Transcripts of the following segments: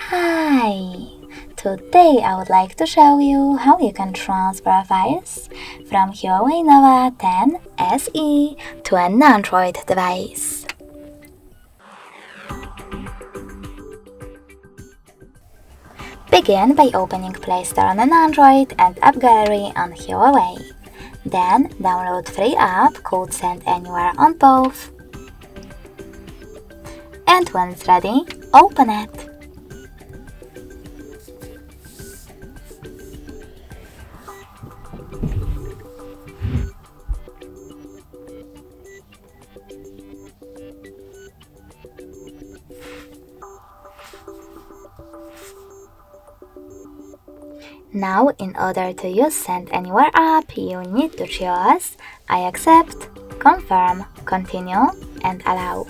Hi! Today I would like to show you how you can transfer files from HUAWEI Nova 10 SE to an Android device. Begin by opening Play Store on an Android and App Gallery on HUAWEI. Then download free app called Send Anywhere on both. And when it's ready, open it. Now, in order to use Send Anywhere app, you need to choose I accept, confirm, continue, and allow.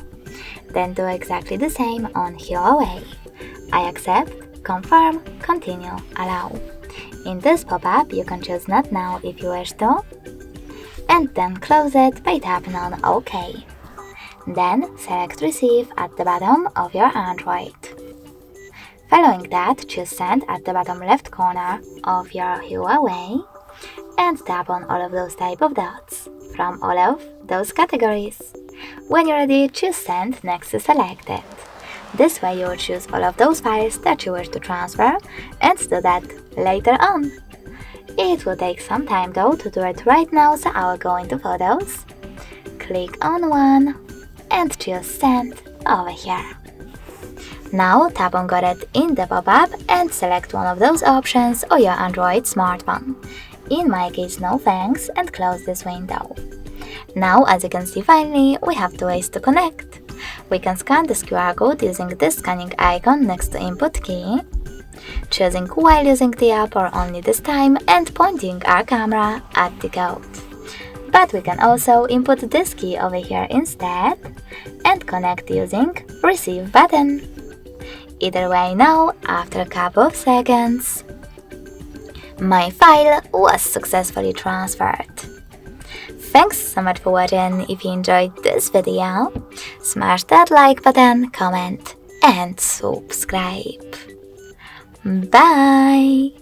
Then do exactly the same on HUAWEI. I accept, confirm, continue, allow. In this pop-up, you can choose Not Now if you wish to, and then close it by tapping on OK. Then select Receive at the bottom of your Android. Following that, choose Send at the bottom left corner of your HUAWEI and tap on all of those type of dots from all of those categories. When you're ready, choose Send next to Selected. This way you will choose all of those files that you wish to transfer and do that later on. It will take some time though to do it right now, so I will go into Photos, click on one and choose Send over here. Now tap on Got It in the pop-up and select one of those options or your Android smartphone. In my case, no thanks, and close this window. Now, as you can see, finally, we have two ways to connect. We can scan this QR code using this scanning icon next to input key, choosing while using the app or only this time, and pointing our camera at the code. But we can also input this key over here instead and connect using Receive button. Either way now, after a couple of seconds, my file was successfully transferred. Thanks so much for watching. If you enjoyed this video, smash that like button, comment and subscribe. Bye!